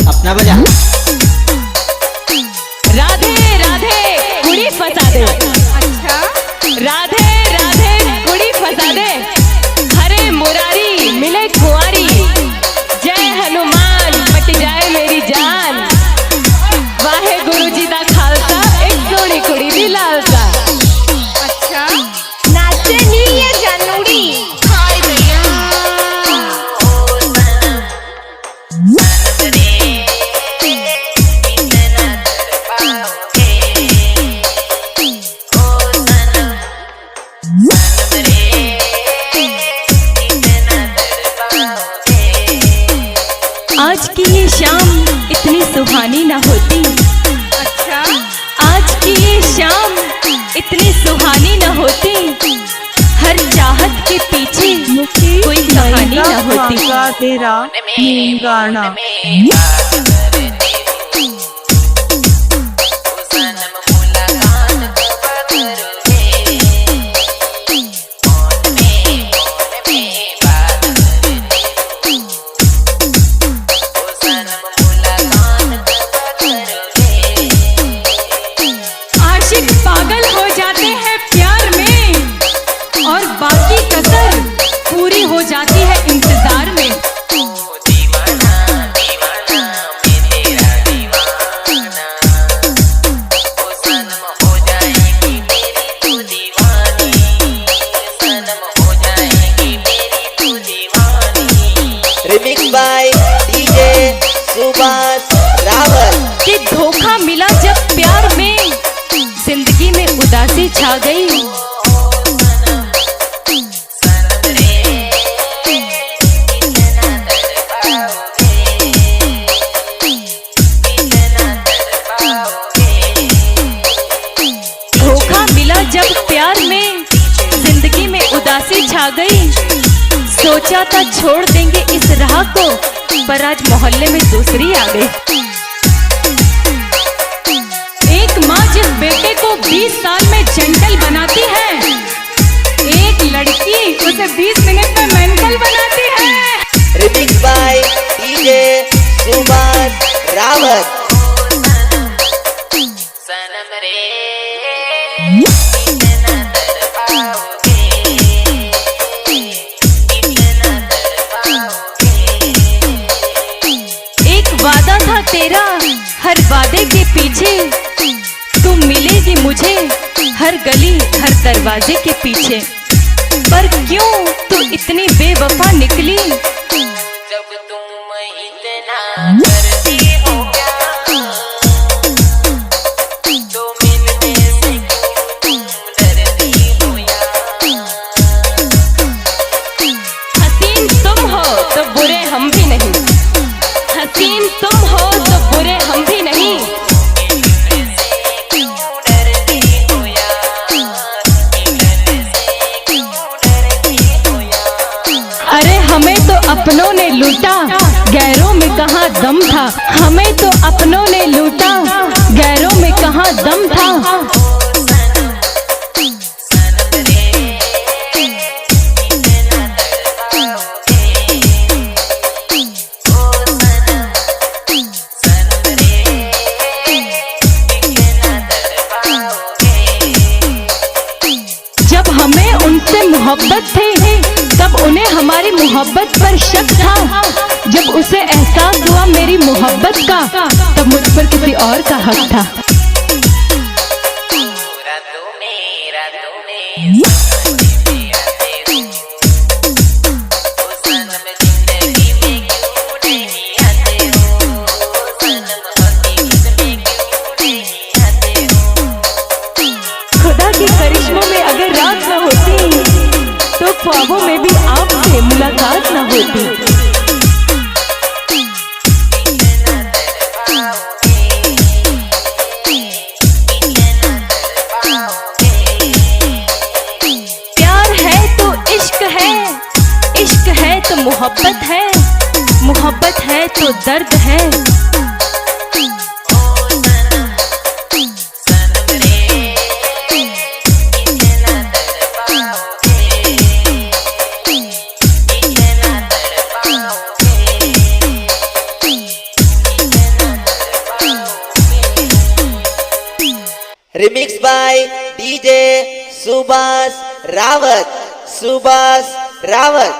अपना बजा। राधे राधे कुड़ी फंसा दे। अच्छा राधे राधे कुड़ी फंसा दे। हरे मुरारी मिले कुंवारी। जय हनुमान पट जाए मेरी जान। वाहे गुरु जी दा खालसा एक सोनी कुड़ी दी लालसा। अच्छा नाचे नी ये जानूड़ी। हाय भैया आज की ये शाम इतनी सुहानी ना होती। अच्छा आज की ये शाम इतनी सुहानी न होती। हर चाहत के पीछे कोई कहानी न होती। तेरा गाना आशिक पागल हो जाते हैं प्यार में और बाकी कसर पूरी हो जाती है इंतजार में। Remix by DJ Subhash Rawal. कि धोखा मिला जब प्यार में जिंदगी में उदासी छा गई। धोखा मिला जब प्यार में जिंदगी में उदासी छा गई। सोचा था छोड़ देंगे इस राह को पर आज मोहल्ले में दूसरी आ गई। एक माँ जिस बेटे को 20 साल में जेंटल बनाती है, एक लड़की उसे 20 मिनट में मेंटल बनाती है। Remix by DJ Subhash Rawat. एक वादा था तेरा हर वादे के पीछे तू मिलेगी मुझे हर गली हर दरवाजे के पीछे। पर क्यों तू इतनी बेवफा निकली। जब तुम इतना करती हो क्या तो मिलने से क्यों तुम डरती हो या। हसीन तुम हो तो बुरे हम भी नहीं। हसीन तुम हो तो बुरे हम भी नहीं। मिलने से क्यों डरती हो या। मिलने से क्यों डरती हो या। अरे हमें तो अपनों ने लूटा गैरों में कहाँ दम था। हमें तो अपनों ने लूटा गैरों में कहाँ दम था। जब हमें उनसे मोहब्बत थी तब उन्हें हमारी मोहब्बत पर शक था। जब उसे एहसास हुआ मेरी मोहब्बत का तब मुझ पर किसी और का हक था। रातों में सपने आते हो। ओ सनम जिंदगी में क्यों नहीं आते हो। सनम हकीकत में क्यों नहीं आते हो। खुदा के करिश्मों में अगर रात न होती तो ख्वाबों में भी आपसे मुलाकात न होती। प्यार है तो इश्क है, इश्क है तो मोहब्बत है, मोहब्बत है तो दर्द है। Remix by DJ Subhash Rawat